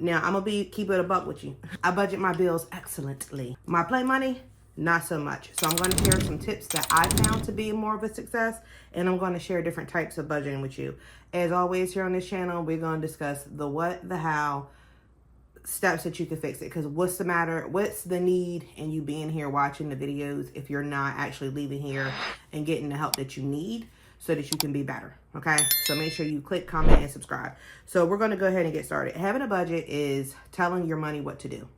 Now, I'm going to keep it a buck with you. I budget my bills excellently. My play money, not so much. So I'm going to share some tips that I found to be more of a success, and I'm going to share different types of budgeting with you. As always, here on this channel, we're going to discuss the what, the how, steps that you can fix it. Because what's the matter? What's the need in you being here watching the videos if you're not actually leaving here and getting the help that you need so that you can be better? Okay, so make sure you click, comment, and subscribe. So we're going to go ahead and get started. Having a budget is telling your money what to do.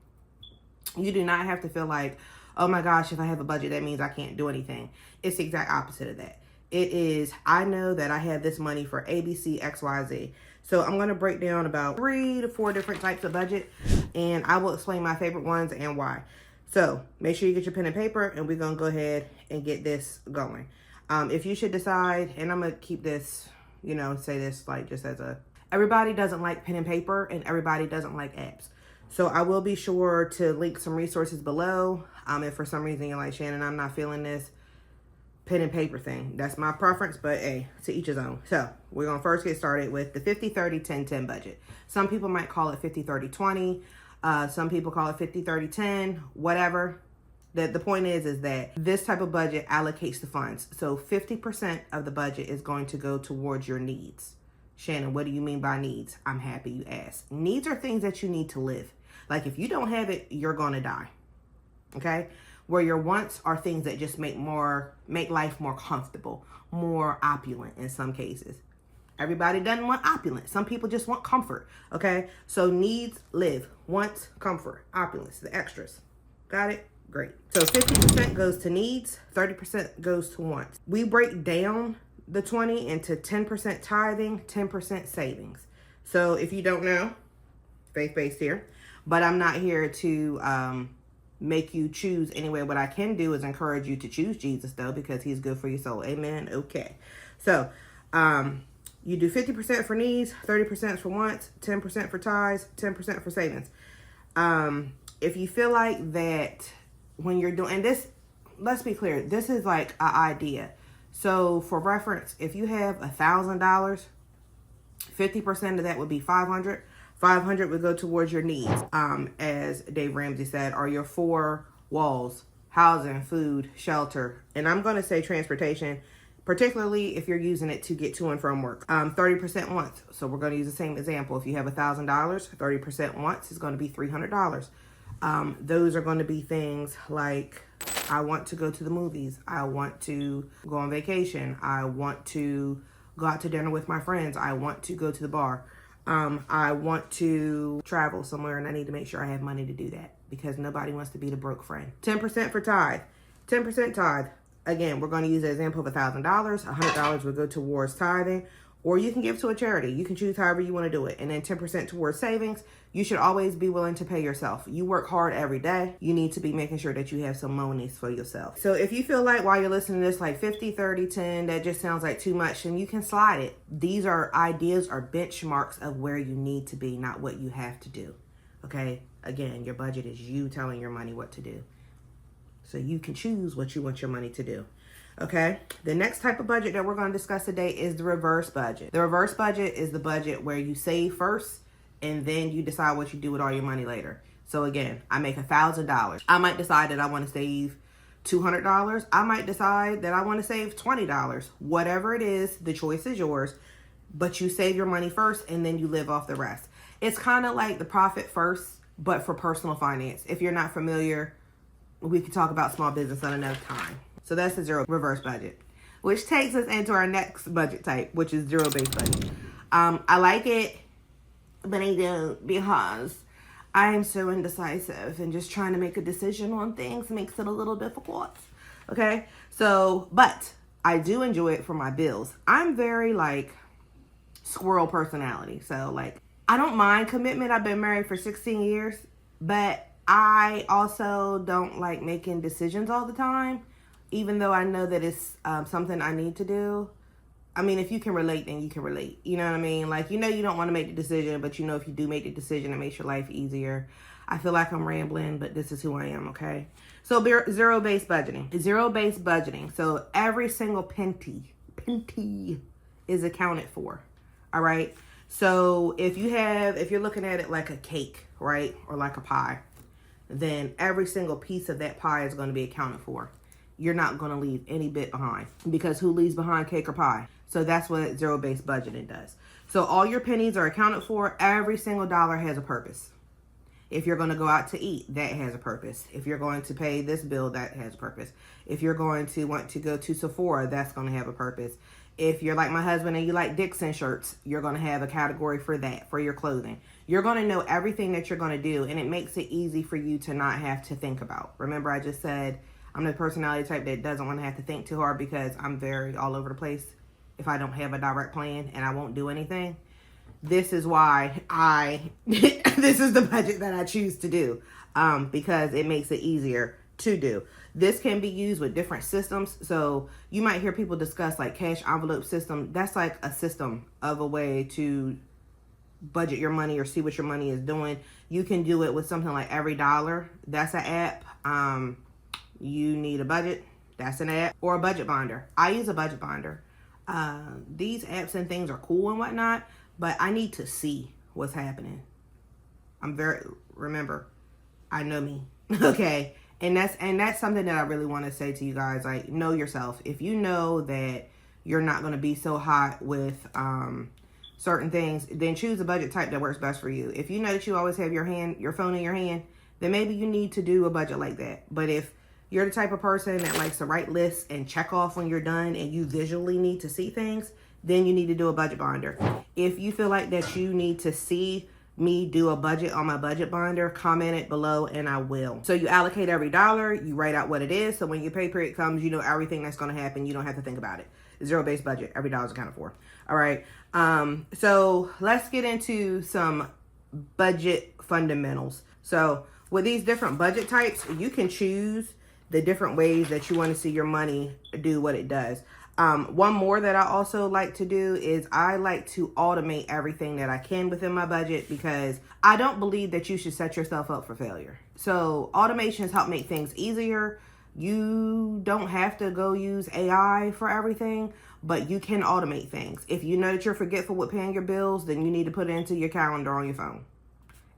You do not have to feel like, oh my gosh, if I have a budget, that means I can't do anything. It's the exact opposite of that. It is, I know that I have this money for ABC, XYZ. So I'm going to break down about 3 to 4 different types of budget, and I will explain my favorite ones and why. So make sure you get your pen and paper, and we're going to go ahead and get this going. If you should decide, and I'm going to keep this, you know, say this like just as a, everybody doesn't like pen and paper and everybody doesn't like apps. So I will be sure to link some resources below. If for some reason you're like, Shannon, I'm not feeling this pen and paper thing. That's my preference, but hey, to each his own. So we're going to first get started with the 50-30-10-10 budget. Some people might call it 50-30-20. Some people call it 50-30-10, whatever. The point is that this type of budget allocates the funds. So 50% of the budget is going to go towards your needs. Shannon, what do you mean by needs? I'm happy you asked. Needs are things that you need to live. Like if you don't have it, you're going to die. Okay? Where your wants are things that just make life more comfortable, more opulent in some cases. Everybody doesn't want opulent. Some people just want comfort. Okay? So needs, live. Wants, comfort, opulence, the extras. Got it? Great. So 50% goes to needs, 30% goes to wants. We break down the 20 into 10% tithing, 10% savings. So if you don't know, faith-based here, but I'm not here to make you choose anyway. What I can do is encourage you to choose Jesus though, because he's good for your soul. Amen. Okay. So you do 50% for needs, 30% for wants, 10% for tithes, 10% for savings. If you feel like that when you're doing, and this, let's be clear, this is like an idea. So for reference, if you have $1,000, 50% of that would be $500. 500 would go towards your needs, as Dave Ramsey said, are your 4 walls: housing, food, shelter, and I'm going to say transportation, particularly if you're using it to get to and from work. 30% wants. So we're going to use the same example. If you have $1,000, 30% wants is going to be $300. Those are going to be things like, I want to go to the movies. I want to go on vacation. I want to go out to dinner with my friends. I want to go to the bar. I want to travel somewhere, and I need to make sure I have money to do that because nobody wants to be the broke friend. 10% for tithe. 10% tithe. Again, we're going to use the example of $1,000. $100 would go towards tithing, or you can give to a charity. You can choose however you want to do it. And then 10% towards savings. You should always be willing to pay yourself. You work hard every day. You need to be making sure that you have some monies for yourself. So if you feel like while you're listening to this, like 50, 30, 10, that just sounds like too much, then you can slide it. These are ideas or benchmarks of where you need to be, not what you have to do. Okay? Again, your budget is you telling your money what to do. So you can choose what you want your money to do. Okay, the next type of budget that we're going to discuss today is the reverse budget. The reverse budget is the budget where you save first and then you decide what you do with all your money later. So again, I make $1,000. I might decide that I want to save $200. I might decide that I want to save $20. Whatever it is, the choice is yours, but you save your money first and then you live off the rest. It's kind of like the profit first, but for personal finance. If you're not familiar, we could talk about small business on another time. So that's the zero reverse budget, which takes us into our next budget type, which is zero-based budget. I like it, but I don't, because I am so indecisive and just trying to make a decision on things makes it a little difficult. Okay, so, but I do enjoy it for my bills. I'm very like squirrel personality. So like, I don't mind commitment. I've been married for 16 years, but I also don't like making decisions all the time. Even though I know that it's something I need to do. I mean, if you can relate, then you can relate. You know what I mean? Like, you know you don't want to make the decision, but you know if you do make the decision, it makes your life easier. I feel like I'm rambling, but this is who I am, okay? So zero-based budgeting. Zero-based budgeting. So every single penny is accounted for, all right? So if you're looking at it like a cake, right? Or like a pie, then every single piece of that pie is going to be accounted for. You're not going to leave any bit behind, because who leaves behind cake or pie? So that's what zero-based budgeting does. So all your pennies are accounted for. Every single dollar has a purpose. If you're going to go out to eat, that has a purpose. If you're going to pay this bill, that has a purpose. If you're going to want to go to Sephora, that's going to have a purpose. If you're like my husband and you like Dixon shirts, you're going to have a category for that, for your clothing. You're going to know everything that you're going to do, and it makes it easy for you to not have to think about. Remember, I just said I'm the personality type that doesn't want to have to think too hard, because I'm very all over the place if I don't have a direct plan, and I won't do anything. This is why this is the budget that I choose to do, because it makes it easier to do. This can be used with different systems. So you might hear people discuss like cash envelope system. That's like a system of a way to budget your money or see what your money is doing. You can do it with something like Every Dollar. That's an app. You need a budget. That's an app. Or a budget binder. I use a budget binder. These apps and things are cool and whatnot, but I need to see what's happening. Remember, I know me. Okay. And that's something that I really want to say to you guys. Like, know yourself. If you know that you're not going to be so hot with certain things, then choose a budget type that works best for you. If you know that you always have your phone in your hand, then maybe you need to do a budget like that. But if you're the type of person that likes to write lists and check off when you're done, and you visually need to see things, then you need to do a budget binder. If you feel like that you need to see me do a budget on my budget binder, comment it below and I will. So you allocate every dollar, you write out what it is, so when your pay period comes, you know everything that's going to happen. You don't have to think about it. Zero-based budget, every dollar's accounted for. All right. So let's get into some budget fundamentals. So with these different budget types, you can choose the different ways that you want to see your money do what it does. One more that I also like to do is I like to automate everything that I can within my budget, because I don't believe that you should set yourself up for failure. So automations help make things easier. You don't have to go use AI for everything, but you can automate things. If you know that you're forgetful with paying your bills, then you need to put it into your calendar on your phone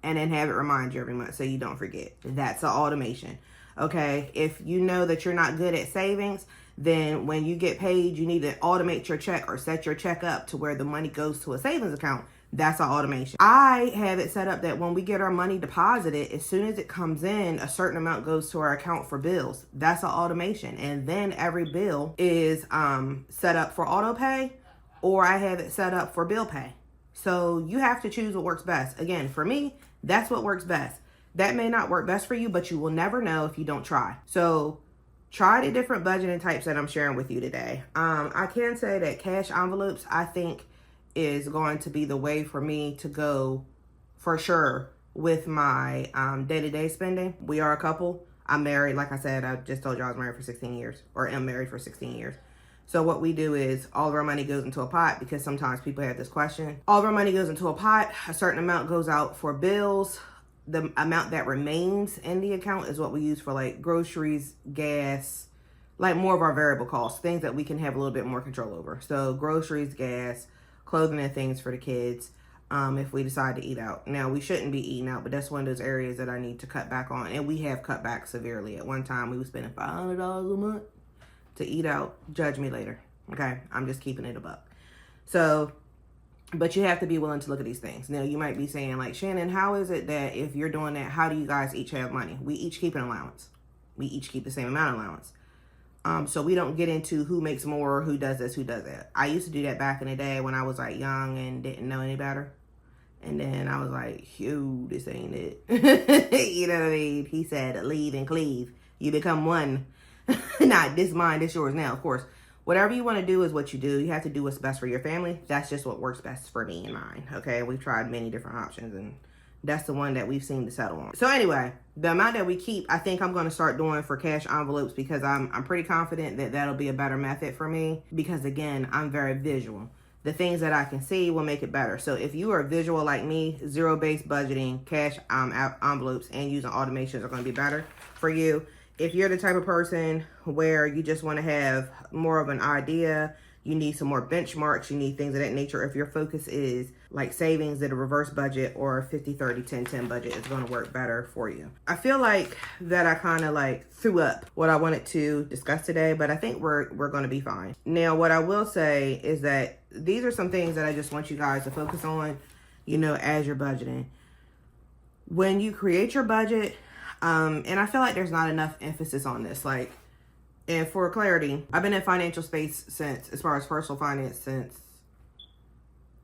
and then have it remind you every month so you don't forget. That's an automation. Okay. If you know that you're not good at savings, then when you get paid, you need to automate your check or set your check up to where the money goes to a savings account. That's an automation. I have it set up that when we get our money deposited, as soon as it comes in, a certain amount goes to our account for bills. That's an automation. And then every bill is set up for auto pay, or I have it set up for bill pay. So you have to choose what works best. Again, for me, that's what works best. That may not work best for you, but you will never know if you don't try. So try the different budgeting types that I'm sharing with you today. I can say that cash envelopes, I think, is going to be the way for me to go for sure with my day-to-day spending. We are a couple. I'm married. Like I said, I just told you I was married for 16 years, or am married for 16 years. So what we do is all of our money goes into a pot, because sometimes people have this question. All of our money goes into a pot. A certain amount goes out for bills. The amount that remains in the account is what we use for like groceries, gas, like more of our variable costs, things that we can have a little bit more control over. So groceries, gas, clothing and things for the kids, if we decide to eat out. Now, we shouldn't be eating out, but that's one of those areas that I need to cut back on. And we have cut back severely. At one time, we were spending $500 a month to eat out. Judge me later. Okay? I'm just keeping it a buck. So, but you have to be willing to look at these things. Now, you might be saying, like, Shannon, how is it that if you're doing that, how do you guys each have money? We each keep an allowance. We each keep the same amount of allowance. So we don't get into who makes more, who does this, who does that. I used to do that back in the day when I was, like, young and didn't know any better. And then I was like, "Phew, this ain't it." You know what I mean? He said, leave and cleave. You become one. Not this mine, this yours now, of course. Whatever you want to do is what you do. You have to do what's best for your family. That's just what works best for me and mine. Okay, we've tried many different options, and that's the one that we've seen to settle on. So anyway, the amount that we keep, I think I'm going to start doing for cash envelopes, because I'm pretty confident that that'll be a better method for me, because again, I'm very visual. The things that I can see will make it better. So if you are visual like me, zero-based budgeting, cash envelopes, and using automations are going to be better for you. If you're the type of person where you just want to have more of an idea, You need some more benchmarks. You need things of that nature. If your focus is like savings, that a reverse budget or a 50-30-10-10 budget is going to work better for you. I feel like that I kind of like threw up what I wanted to discuss today, but I think we're going to be fine. Now, what I will say is that these are some things that I just want you guys to focus on, you know, as you're budgeting. When you create your budget, and I feel like there's not enough emphasis on this, like, and for clarity, I've been in financial space since, as far as personal finance, since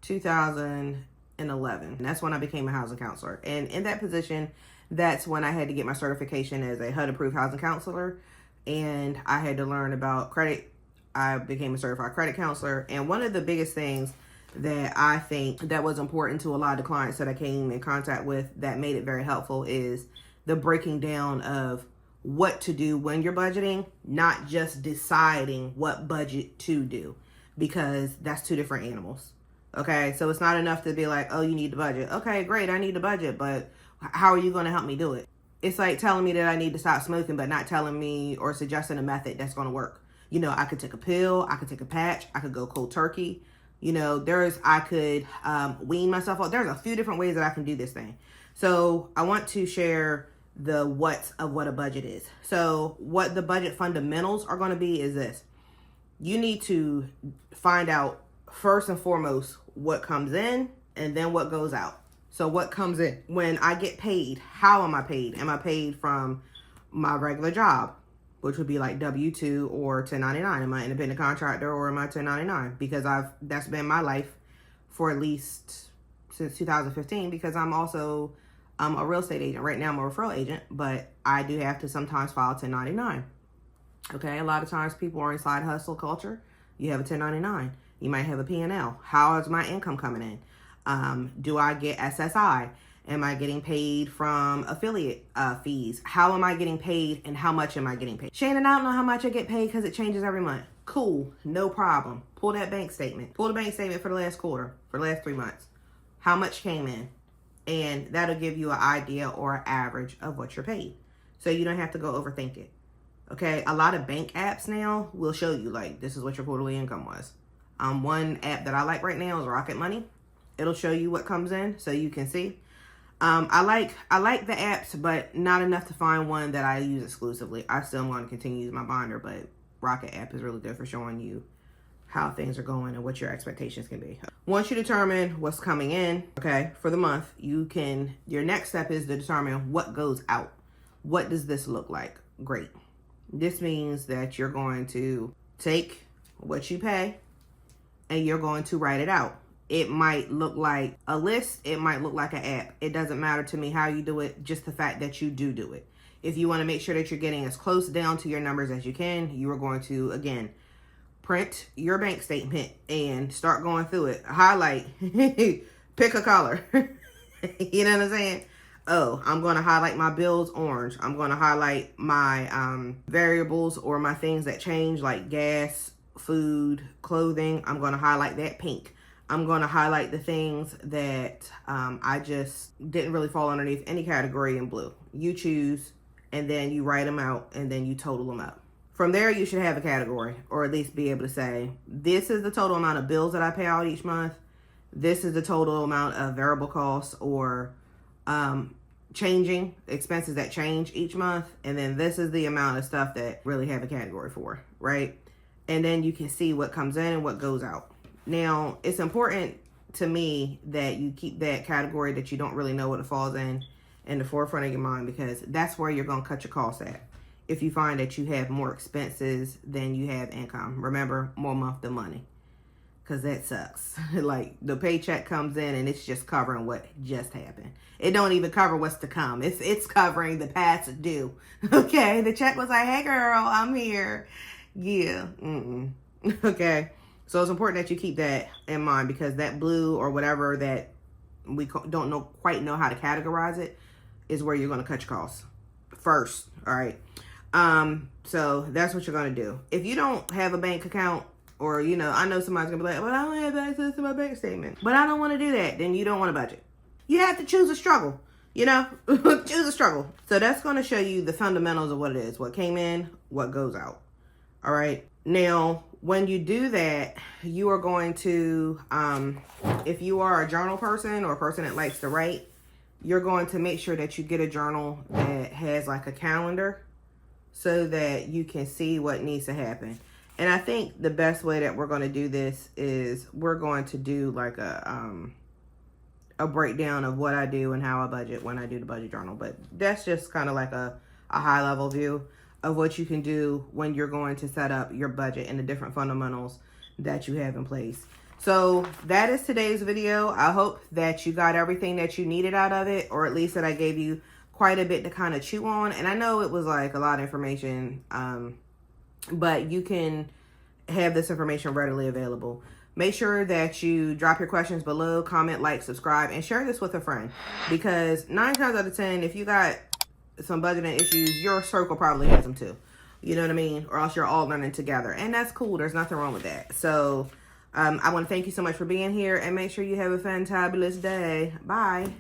2011. And that's when I became a housing counselor. And in that position, that's when I had to get my certification as a HUD-approved housing counselor. And I had to learn about credit. I became a certified credit counselor. And one of the biggest things that I think that was important to a lot of the clients that I came in contact with that made it very helpful is the breaking down of what to do when you're budgeting, not just deciding what budget to do, because that's two different animals. Okay, so it's not enough to be like, oh, you need the budget. Okay, great, I need the budget, but how are you going to help me do it? It's like telling me that I need to stop smoking, but not telling me or suggesting a method that's going to work. You know, I could take a pill, I could take a patch, I could go cold turkey. You know, I could wean myself off. There's a few different ways that I can do this thing. So I want to share the what's of what a budget is. So what the budget fundamentals are going to be is this. You need to find out first and foremost what comes in and then what goes out. So what comes in? When I get paid, how am I paid? Am I paid from my regular job, which would be like W-2 or 1099? Am I an independent contractor or am I 1099? Because that's been my life for at least since 2015, because I'm also a real estate agent. Right now I'm a referral agent, but I do have to sometimes file 1099. Okay, a lot of times people are in side hustle culture. You have a 1099. You might have a P&L. How is my income coming in? Do I get SSI? Am I getting paid from affiliate fees? How am I getting paid and how much am I getting paid? Shannon, I don't know how much I get paid because it changes every month. Cool, no problem. Pull that bank statement. Pull the bank statement for the last quarter, for the last 3 months. How much came in? And that'll give you an idea or an average of what you're paid. So you don't have to go overthink it. Okay, a lot of bank apps now will show you like, this is what your quarterly income was. One app that I like right now is Rocket Money. It'll show you what comes in so you can see. I like the apps, but not enough to find one that I use exclusively. I still want to continue to use my binder, but Rocket app is really good for showing you how things are going and what your expectations can be. Once you determine what's coming in, okay, for the month, your next step is to determine what goes out. What does this look like? Great. This means that you're going to take what you pay and you're going to write it out. It might look like a list. It might look like an app. It doesn't matter to me how you do it, just the fact that you do it. If you want to make sure that you're getting as close down to your numbers as you can, you are going to, again, print your bank statement and start going through it. Highlight, pick a color. You know what I'm saying? Oh, I'm going to highlight my bills orange. I'm going to highlight my variables or my things that change like gas, food, clothing. I'm going to highlight that pink. I'm going to highlight the things that I just didn't really fall underneath any category in blue. You choose, and then you write them out, and then you total them up. From there, you should have a category, or at least be able to say, this is the total amount of bills that I pay out each month. This is the total amount of variable costs or changing expenses that change each month. And then this is the amount of stuff that really have a category for, right? And then you can see what comes in and what goes out. Now, it's important to me that you keep that category that you don't really know what it falls in the forefront of your mind, because that's where you're going to cut your costs at. If you find that you have more expenses than you have income, remember, more month than money, because that sucks. Like the paycheck comes in and it's just covering what just happened. It don't even cover what's to come. It's covering the past due. Okay, the check was like, hey girl, I'm here. Yeah. Okay. So it's important that you keep that in mind, because that blue or whatever that we don't quite know how to categorize it is where you're going to cut your costs first. All right. So that's what you're going to do. If you don't have a bank account, or, you know, I know somebody's going to be like, well, I don't have access to my bank statement, but I don't want to do that. Then you don't want to budget. You have to choose a struggle, you know, choose a struggle. So that's going to show you the fundamentals of what it is, what came in, what goes out. All right. Now, when you do that, you are going to, if you are a journal person or a person that likes to write, you're going to make sure that you get a journal that has like a calendar so that you can see what needs to happen. And I think the best way that we're going to do this is we're going to do like a breakdown of what I do and how I budget when I do the budget journal. But that's just kind of like a high level view of what you can do when you're going to set up your budget and the different fundamentals that you have in place. So that is today's video. I hope that you got everything that you needed out of it, or at least that I gave you quite a bit to kind of chew on. And I know it was like a lot of information, but you can have this information readily available. Make sure that you drop your questions below, comment, like, subscribe, and share this with a friend. Because 9 times out of 10, if you got some budgeting issues, your circle probably has them too. You know what I mean? Or else you're all learning together. And that's cool. There's nothing wrong with that. So I want to thank you so much for being here, and make sure you have a fantabulous day. Bye.